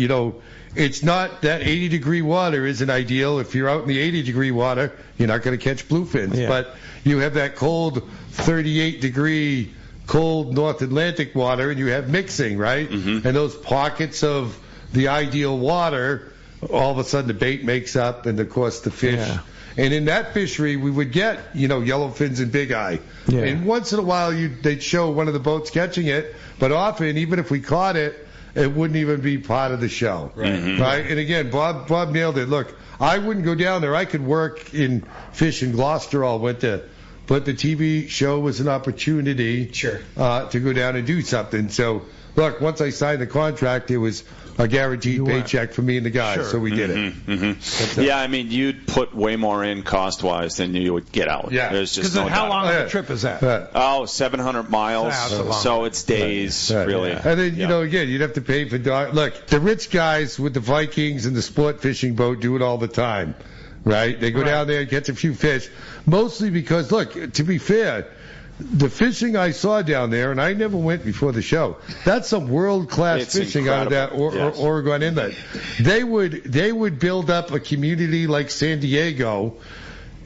it's not that 80-degree water isn't ideal. If you're out in the 80-degree water, you're not going to catch bluefins. Yeah. But you have that cold 38-degree cold North Atlantic water, and you have mixing, right? Mm-hmm. And those pockets of the ideal water, all of a sudden the bait makes up, and of course the fish. Yeah. And in that fishery, we would get, yellowfins and big eye. Yeah. And once in a while, they'd show one of the boats catching it. But often, even if we caught it, it wouldn't even be part of the show. Right. Mm-hmm. Right? And again, Bob nailed it. Look, I wouldn't go down there. I could work in fish in Gloucester all winter. but the TV show was an opportunity to go down and do something. So, look, once I signed the contract, it was a guaranteed paycheck for me and the guys, so we did it. Yeah, I mean, you'd put way more in cost-wise than you would get out. Yeah. There's just no how doubt. long of a trip is that? 700 miles, so it's days, really. And then, again, you'd have to pay for look, the rich guys with the Vikings and the sport fishing boat do it all the time, right? They go down there and catch a few fish, mostly because, look, to be fair, the fishing I saw down there, and I never went before the show, that's some world-class fishing incredible. out of that Oregon Inlet. They would build up a community like San Diego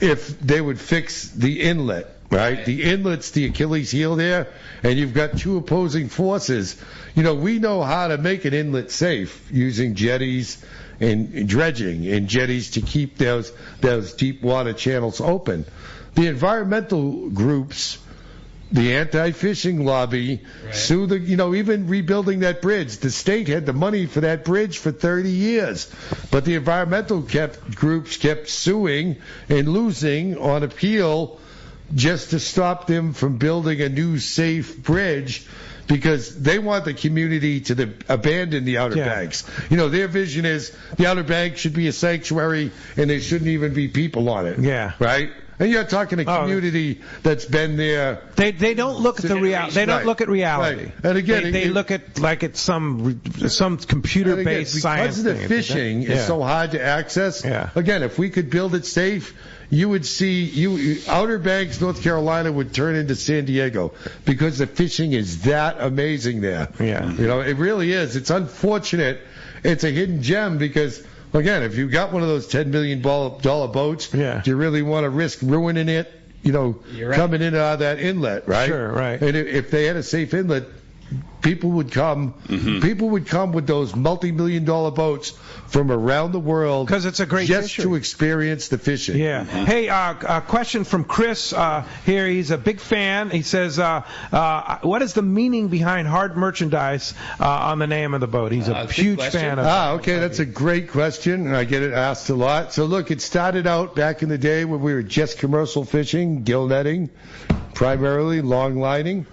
if they would fix the inlet, right? The inlet's the Achilles heel there, and you've got two opposing forces. We know how to make an inlet safe using jetties and dredging and jetties to keep those deep water channels open. The environmental groups, the anti-fishing lobby, sue even rebuilding that bridge. The state had the money for that bridge for 30 years, but the environmental groups kept suing and losing on appeal just to stop them from building a new safe bridge, because they want the community to abandon the Outer Banks. Their vision is the Outer Banks should be a sanctuary and there shouldn't even be people on it. Yeah. Right? And you're talking a community that's been there. They don't look at the reality. They don't look at reality. Right. And again, they look at like it's some computer-based science. Because the fishing is so hard to access. Yeah. Again, if we could build it safe, you would see Outer Banks, North Carolina would turn into San Diego because the fishing is that amazing there. Yeah. It really is. It's unfortunate. It's a hidden gem because, again, if you got one of those $10 million boats, do you really want to risk ruining it, coming in out of that inlet, right? Sure, right. And if they had a safe inlet, people would come. People would come with those multi-million-dollar boats from around the world because it's a great just fishery. To experience the fishing. Yeah. Hey, a question from Chris here. He's a big fan. He says, "What is the meaning behind hard merchandise on the name of the boat?" He's a huge fan of. Okay, that's a great question, and I get it asked a lot. So look, it started out back in the day when we were just commercial fishing, gill netting, primarily long lining.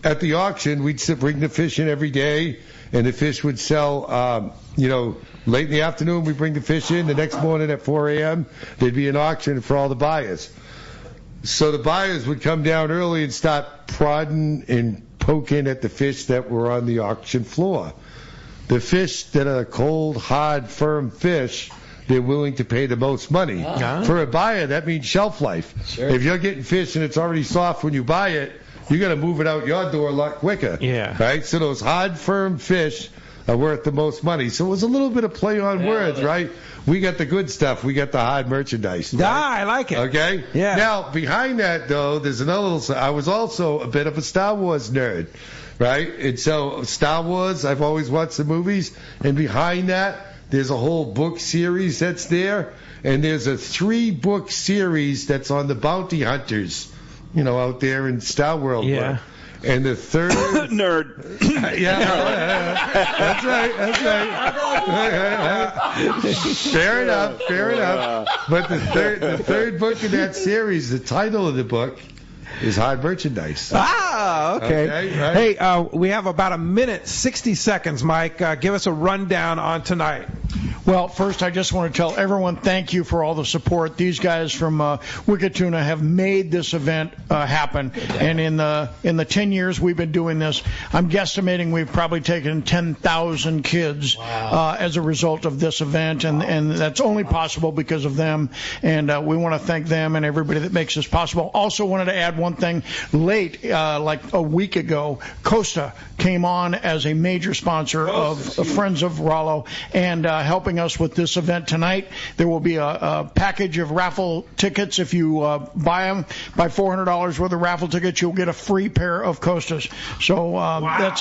At the auction, we'd bring the fish in every day, and the fish would sell, late in the afternoon, we'd bring the fish in. The next morning at 4 a.m., there'd be an auction for all the buyers. So the buyers would come down early and start prodding and poking at the fish that were on the auction floor. The fish that are cold, hard, firm fish, they're willing to pay the most money. For a buyer, that means shelf life. Sure. If you're getting fish and it's already soft when you buy it, you got to move it out your door a lot quicker. Yeah. Right? So those hard, firm fish are worth the most money. So it was a little bit of play on words, right? We got the good stuff. We got the hard merchandise. Right? I like it. Okay? Yeah. Now, behind that, though, there's another little... I was also a bit of a Star Wars nerd, right? And so Star Wars, I've always watched the movies. And behind that, there's a whole book series that's there. And there's a 3-book series that's on the bounty hunters, out there in Star World. Yeah. And the third... Nerd. That's right. Fair enough. But the third book in that series, the title of the book is Hard Merchandise. Okay. Right? Hey, we have about a minute, 60 seconds, Mike. Give us a rundown on tonight. Well, first, I just want to tell everyone thank you for all the support. These guys from Wicked Tuna have made this event happen. And in the 10 years we've been doing this, I'm guesstimating we've probably taken 10,000 kids as a result of this event. And that's only possible because of them. And we want to thank them and everybody that makes this possible. Also wanted to add one thing. Late, like a week ago, Costa came on as a major sponsor of Friends of Rollo and helping us with this event tonight. There will be a package of raffle tickets. If you buy them, buy $400 worth of raffle tickets, you'll get a free pair of Costas. So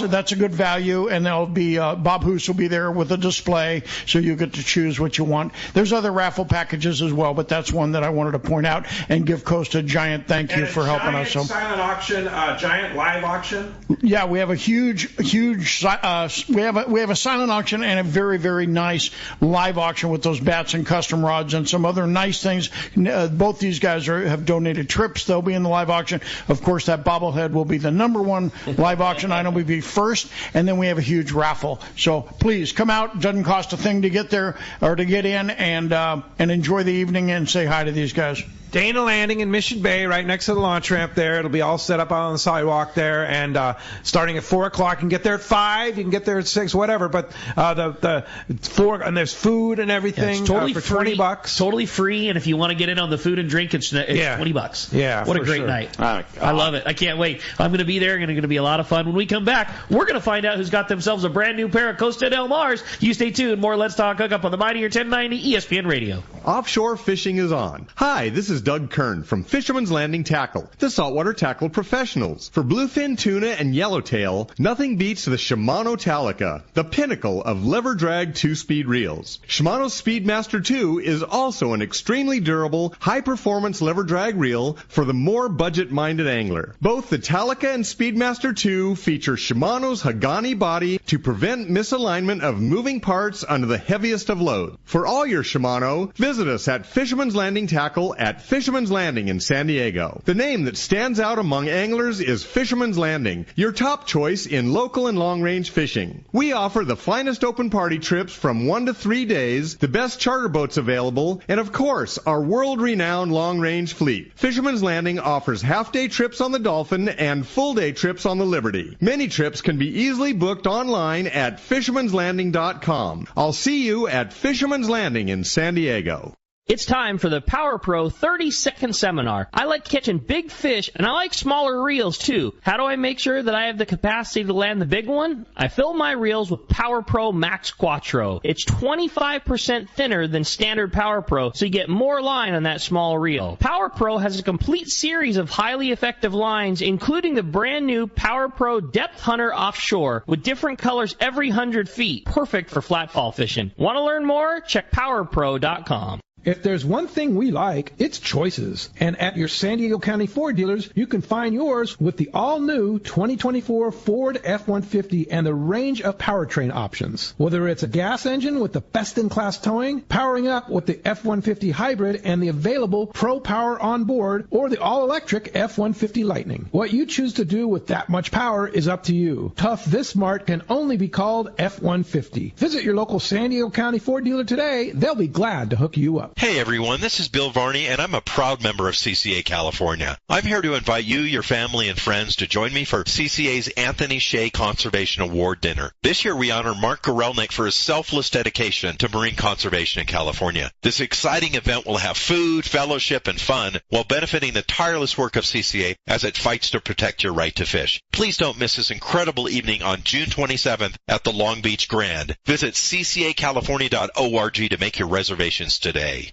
that's a good value, and there'll be Bob Hoos will be there with a display, so you get to choose what you want. There's other raffle packages as well, but that's one that I wanted to point out and give Costa a giant thank you for helping us. So silent auction, giant live auction. Yeah, we have a huge. We have a silent auction and a very, very nice live auction with those bats and custom rods and some other nice things. Both these guys have donated trips. They'll be in the live auction. Of course, that bobblehead will be the number one live auction item. We'll be first, and then we have a huge raffle. So please come out. It doesn't cost a thing to get there or to get in, and enjoy the evening and say hi to these guys. Dana Landing in Mission Bay, right next to the launch ramp there. It'll be all set up on the sidewalk there, and starting at 4 o'clock. You can get there at 5, you can get there at 6, whatever. But the 4, and there's food and everything. Yeah, it's totally for free, $20. Totally free, and if you want to get in on the food and drink, it's $20. Yeah, what a great night! I love it. I can't wait. I'm going to be there. It's going to be a lot of fun. When we come back, we're going to find out who's got themselves a brand new pair of Costa Del Mars. You stay tuned. More Let's Talk Hookup on the Mightier 1090 ESPN Radio. Offshore fishing is on. Hi, this is Doug Kern from Fisherman's Landing Tackle, the saltwater tackle professionals. For bluefin tuna and yellowtail, nothing beats the Shimano Talica, the pinnacle of lever drag 2-speed reels. Shimano's Speedmaster 2 is also an extremely durable, high-performance lever drag reel for the more budget-minded angler. Both the Talica and Speedmaster 2 feature Shimano's Hagani body to prevent misalignment of moving parts under the heaviest of loads. For all your Shimano, visit us at Fisherman's Landing Tackle at Fisherman's Landing in San Diego. The name that stands out among anglers is Fisherman's Landing, your top choice in local and long-range fishing. We offer the finest open party trips from 1 to 3 days, the best charter boats available, and of course, our world-renowned long-range fleet. Fisherman's Landing offers half-day trips on the Dolphin and full-day trips on the Liberty. Many trips can be easily booked online at fishermanslanding.com. I'll see you at Fisherman's Landing in San Diego. It's time for the Power Pro 30-second seminar. I like catching big fish, and I like smaller reels, too. How do I make sure that I have the capacity to land the big one? I fill my reels with Power Pro Max Quattro. It's 25% thinner than standard Power Pro, so you get more line on that small reel. Power Pro has a complete series of highly effective lines, including the brand new Power Pro Depth Hunter Offshore, with different colors every 100 feet. Perfect for flatfall fishing. Want to learn more? Check PowerPro.com. If there's one thing we like, it's choices. And at your San Diego County Ford dealers, you can find yours with the all-new 2024 Ford F-150 and the range of powertrain options. Whether it's a gas engine with the best-in-class towing, powering up with the F-150 hybrid and the available Pro Power on board, or the all-electric F-150 Lightning. What you choose to do with that much power is up to you. Tough this smart can only be called F-150. Visit your local San Diego County Ford dealer today. They'll be glad to hook you up. Hey everyone, this is Bill Varney, and I'm a proud member of CCA California. I'm here to invite you, your family, and friends to join me for CCA's Anthony Shea Conservation Award Dinner. This year we honor Mark Gorelnik for his selfless dedication to marine conservation in California. This exciting event will have food, fellowship, and fun while benefiting the tireless work of CCA as it fights to protect your right to fish. Please don't miss this incredible evening on June 27th at the Long Beach Grand. Visit ccacalifornia.org to make your reservations today.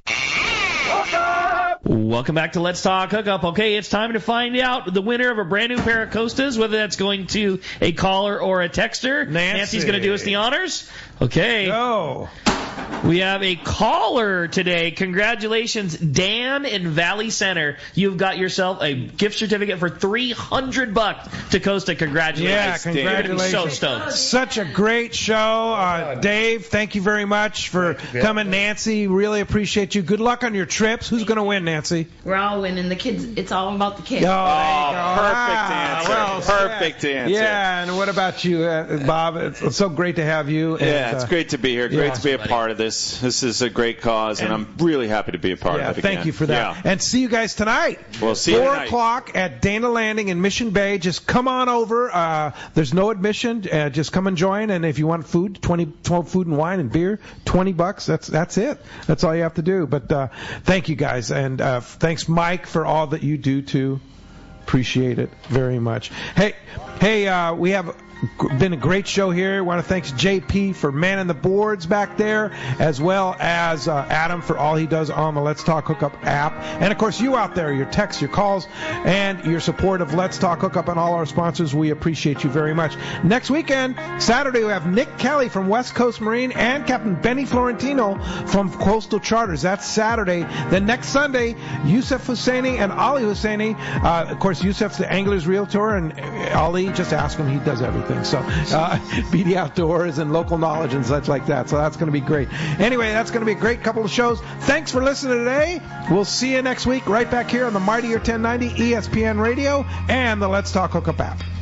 Welcome back to Let's Talk Hookup. Okay, it's time to find out the winner of a brand new pair of Costas, whether that's going to a caller or a texter. Nancy's going to do us the honors. Okay. Go. We have a caller today. Congratulations, Dan in Valley Center. You've got yourself a gift certificate for $300 to Costa. Congratulations. Yeah, congratulations. So stoked. Such a great show. Dave, thank you very much for coming. Nancy, really appreciate you. Good luck on your trips. Who's going to win, Nancy? We're all winning. The kids, it's all about the kids. Perfect answer. Well, perfect answer. Yeah, and what about you, Bob? It's so great to have you. Yeah, it's great to be here. Great to be a part of this. This is a great cause, and I'm really happy to be a part of it again. Thank you for that. Yeah. And see you guys tonight. We'll see you tonight. 4 o'clock at Dana Landing in Mission Bay. Just come on over. There's no admission. Just come and join. And if you want food, 12 food and wine and beer, $20. That's it. That's all you have to do. But thank you guys, and thanks, Mike, for all that you do too. Appreciate it very much. Hey, we have been a great show here. I want to thank JP for manning the boards back there, as well as Adam for all he does on the Let's Talk Hookup app. And, of course, you out there, your texts, your calls, and your support of Let's Talk Hookup and all our sponsors. We appreciate you very much. Next weekend, Saturday, we have Nick Kelly from West Coast Marine and Captain Benny Florentino from Coastal Charters. That's Saturday. Then next Sunday, Yusuf Husseini and Ali Husseini. Of course, Yusuf's the Angler's Realtor, and Ali, just ask him. He does everything. things. So BD Outdoors and local knowledge and such like that. So that's going to be great. Anyway, that's going to be a great couple of shows. Thanks for listening today. We'll see you next week right back here on the Mightier 1090 ESPN Radio and the Let's Talk Hookup app.